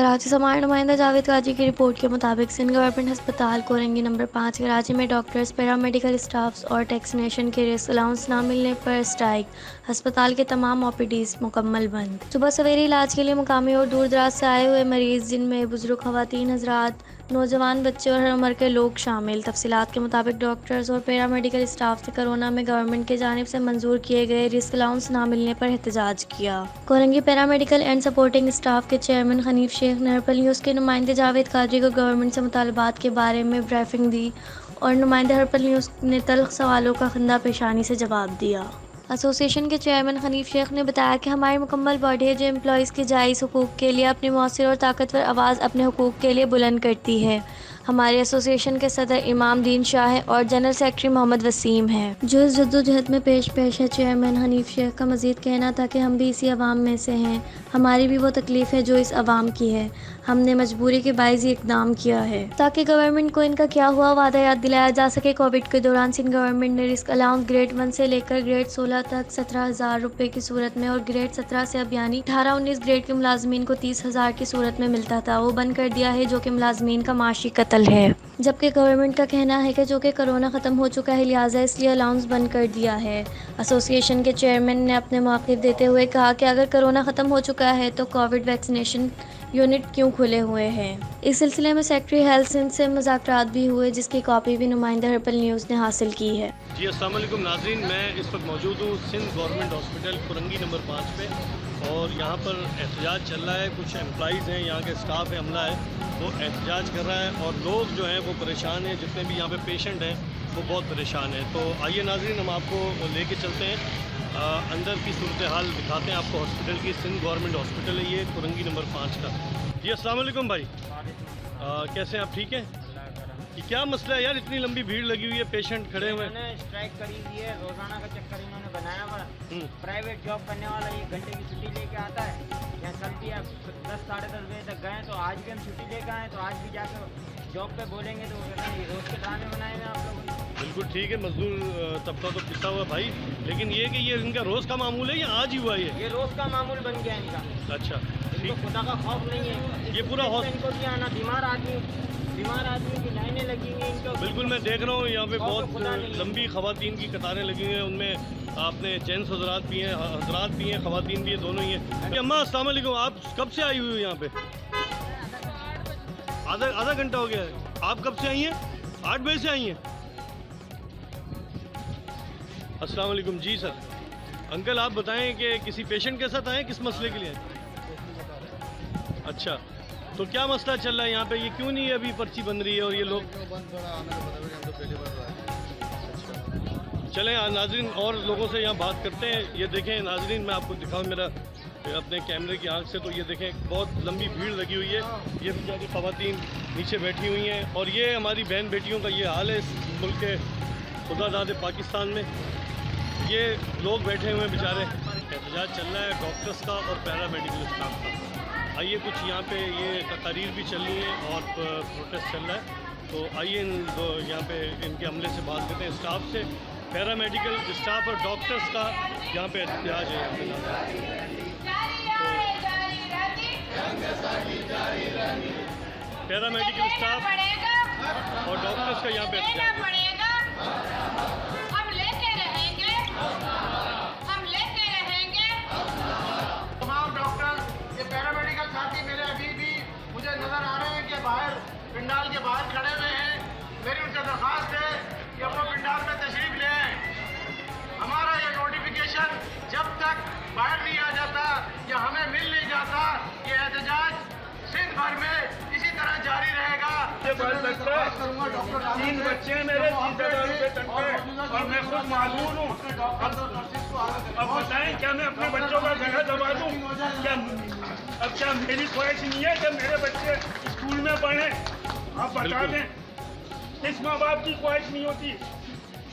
कराची से हमारे नुमाइंदा जावेद काजी की रिपोर्ट के मुताबिक सिंध गवर्नमेंट अस्पताल कोरंगी नंबर 5 कराची में डॉक्टर्स, पैरामेडिकल स्टाफ्स और टैक्सीनेशन के रिस्क अलाउंस ना मिलने पर स्ट्राइक। अस्पताल के तमाम ओपीडीज मुकम्मल बंद। सुबह सवेरे इलाज के लिए मुकामी और दूर दराज से आए हुए मरीज, जिनमें बुजुर्ग खवातीन हजरात, नौजवान, बच्चे और हर उम्र के लोग शामिल। तफसीलात के मुताबिक डॉक्टर्स और पैरामेडिकल स्टाफ से कोरोना में गवर्नमेंट की जानिब से मंजूर किए गए रिस्क अलाउंस ना मिलने पर एहतजाज किया। Korangi paramedical and supporting staff के चेयरमैन हनीफ शेख ने हर्पल न्यूज़ के नुमाइंदे जावेद कादरी को गवर्नमेंट से मुतालबात के बारे में ब्रीफिंग दी और नुमाइंदे हर्पल न्यूज़ ने तल्ख सवालों का खंदा पेशानी से जवाब दिया। एसोसिएशन के चेयरमैन हनीफ शेख ने बताया कि हमारी मुकम्मल बॉडी है जो एम्प्लॉयज़ के जायज़ हुकूक के लिए अपनी मौसर और ताकतवर आवाज़ अपने हुकूक के लिए बुलंद करती है। हमारे एसोसिएशन के सदर इमाम दीन शाह है और जनरल सेक्रेटरी मोहम्मद वसीम है, जो इस जद्दोजहद में पेश है। चेयरमैन हनीफ शेख का मज़ीद कहना था कि हम भी इसी अवाम में से हैं, हमारी भी वो तकलीफ़ है जो इस अवाम की है। हमने मजबूरी के बायस ही इकदाम किया है ताकि गवर्नमेंट को इनका क्या हुआ वादा याद दिलाया जा सके। कोविड के दौरान सिंध गवर्नमेंट ने रिस्क अलाउंस ग्रेड 1 से लेकर ग्रेड 16 तक 17,000 रुपये की सूरत में और ग्रेड 17 से अब यानी 18-19 ग्रेड के मुलाजमीन को 30,000 की सूरत में मिलता था, वो बंद कर दिया है, जो कि मुलाजमीन का माशी कत्ल है। जबकि गवर्नमेंट का कहना है कि जो कि कोरोना ख़त्म हो चुका है, लिहाजा इसलिए अलाउंस बंद कर दिया है। एसोसिएशन के चेयरमैन ने अपने मौक़िफ़ देते हुए कहा कि अगर कोरोना ख़त्म हो चुका है तो कोविड वैक्सीनेशन यूनिट क्यों खुले हुए हैं। इस सिलसिले में सेक्रेटरी हेल्थ सिंध से मुज़ाकरात भी हुए, जिसकी कॉपी भी नुमाइंदा हर्पल न्यूज़ ने हासिल की है। जी अस्सलाम वालेकुम नाज़रीन, मैं इस वक्त मौजूद हूँ Sindh government hospital Korangi number 5 पे और यहाँ पर एहतजाज चल रहा है। कुछ एम्प्लॉइज़ हैं, यहाँ के स्टाफ है, अमला है, वो एहतजाज कर रहा है और लोग जो हैं वो परेशान हैं। जितने भी यहाँ पे पेशेंट हैं वो बहुत परेशान हैं। तो आइए नाज़रीन, हम आपको लेके चलते हैं, अंदर की सूरत हाल दिखाते हैं आपको हॉस्पिटल की। सिंध गवर्नमेंट हॉस्पिटल है ये, कोरंगी नंबर 5 का। जी अस्सलाम वालेकुम भाई, कैसे हैं आप? ठीक है। कि क्या मसला है यार, इतनी लंबी भीड़ लगी हुई है, पेशेंट खड़े हुए हैं। स्ट्राइक करी हुई है, रोजाना का चक्कर इन्होंने बनाया हुआ। प्राइवेट जॉब करने वाला ये घंटे की छुट्टी लेके आता है, यहाँ कल भी 10 साढ़े 10 बजे तक गए तो आज भी हम छुट्टी लेकर आए, तो आज भी जाकर जॉब पे बोलेंगे तो रोज के ड्रामे बनाए हुए आप लोगों ने। बिल्कुल ठीक है, मजदूर तबका तो पिसा हुआ भाई, लेकिन ये कि ये इनका रोज़ का मामूल है या आज ही हुआ ये रोज़ का मामूल बन गया इनका। अच्छा, इनको खुदा का खौफ नहीं है। ये पूरा इनको भी आना, बीमार आदमी की लाइनें लगी हुई हैं इनको। बिल्कुल, मैं देख रहा हूँ यहाँ पे बहुत लंबी खवातीन की कतारें लगी हुई हैं। उनमें आपने जेंट्स हजरात भी हैं, हजरात भी हैं, खवातीन भी हैं, दोनों ही हैं। अम्मा अस्सलाम वालेकुम, आप कब से आई हुई हो यहाँ पे? आधा घंटा हो गया है। आप कब से आई हैं? 8 बजे से आई हैं। अस्सलाम वालेकुम। जी सर, अंकल आप बताएं कि किसी पेशेंट के साथ आए, किस मसले के लिए आए? अच्छा, तो क्या मसला चल रहा है यहाँ पे? ये क्यों नहीं अभी पर्ची बन रही है और ये लोग चलें नाजरीन और लोगों से यहाँ बात करते हैं। ये देखें नाजरीन, मैं आपको दिखाऊँ मेरा अपने कैमरे की आंख से, तो ये देखें बहुत लंबी भीड़ लगी हुई है। ये बेचारी खवातीन नीचे बैठी हुई हैं और ये हमारी बहन बेटियों का ये हाल है इस मुल्क के खुदादाद पाकिस्तान में। ये लोग बैठे हुए हैं बेचारे। एहतजाज चल रहा है डॉक्टर्स का और पैरामेडिकल स्टाफ का। आइए, कुछ यहाँ पे ये तकारीर भी चल रही है और प्रोटेस्ट चल रहा है, तो आइए यहाँ पे इनके अमले से बात करते हैं, स्टाफ से। पैरामेडिकल स्टाफ और डॉक्टर्स का यहाँ पे एहतजाज है। पैरामेडिकल स्टाफ और डॉक्टर्स का यहाँ पे एहतजाज है। तमाम डॉक्टर, ये पैरामेडिकल साथी मेरे अभी भी मुझे नजर आ रहे हैं कि बाहर पिंडाल के बाहर खड़े हुए हैं। मेरी उनसे दरख्वास्त है कि वो पिंडाल में तशरीफ ले आए। हमारा ये नोटिफिकेशन जब तक बाहर नहीं आ जाता या हमें मिल नहीं जाता, ये एहतजाज सिंध भर में इसी तरह जारी रहेगा। 3 बच्चे मेरे 30,000 रुपये तनख्वाह और मैं खुद मालूम हूँ। अब बताएं, क्या मैं अपने बच्चों का गला दबा दूँ? क्या अब क्या मेरी ख्वाहिश नहीं है कि मेरे बच्चे स्कूल में पढ़ें? आप बता दें, किस माँ बाप की ख्वाहिश नहीं होती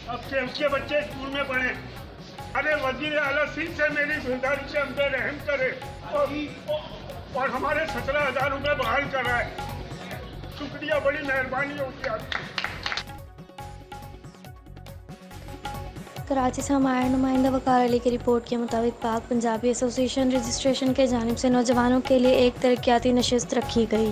अब के उसके बच्चे स्कूल में पढ़ें? अरे वज़ीर आला सिंध से मेरी गुजारिश से हम पे रहम करे और हमारे 17,000 रुपये बहाल कराए। शुक्रिया, बड़ी मेहरबानी होगी आपकी। कराची से हमारे नुमाइंदा वकार अली की रिपोर्ट के मुताबिक पाक पंजाबी एसोसिएशन रजिस्ट्रेशन के जानिब से नौजवानों के लिए एक तरक्याती नशिस्त रखी गई,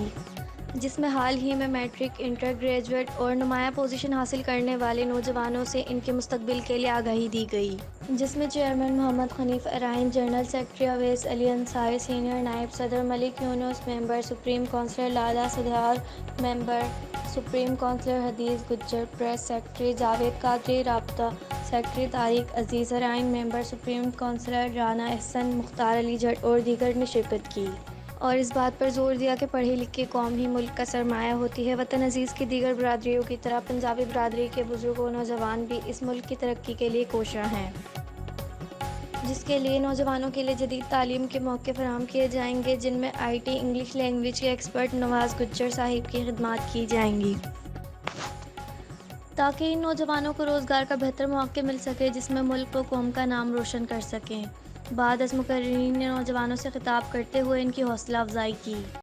जिसमें हाल ही में मैट्रिक, इंटर ग्रेजुएट और नुमाया पोजीशन हासिल करने वाले नौजवानों से इनके मुस्तकबिल के लिए आगाही दी गई, जिसमें chairman Mohammad Hanif Arain, general secretary Awais Ali Ansari, senior नायब सदर Malik Younus, member supreme councillor Lala Sadar, member supreme councillor Hadis Gujjar, press secretary Javed Qadri, राब्ता secretary Tariq Aziz Arain, member supreme councillor Rana Ahsan, Mukhtar Ali Jatt और दीगर ने शिरकत की और इस बात पर जोर दिया कि पढ़ी लिखी कौम ही मुल्क का सरमाया होती है। वतन अजीज़ की दीगर बरादरियों की तरह पंजाबी बरादरी के बुजुर्ग और नौजवान भी इस मुल्क की तरक्की के लिए कोशा हैं, जिसके लिए नौजवानों के लिए जदीद तालीम के मौके फराहम किए जाएंगे, जिनमें IT, इंग्लिश लैंग्वेज के एक्सपर्ट नवाज़ गुज्जर साहिब की खिदमत की जाएंगी, ताकि इन नौजवानों को रोज़गार का बेहतर मौके मिल सके, जिसमें मुल्क व कौम का नाम रोशन कर सकें। बाद अज़ मुकर्रीरीन ने नौजवानों से खिताब करते हुए इनकी हौसला अफजाई की।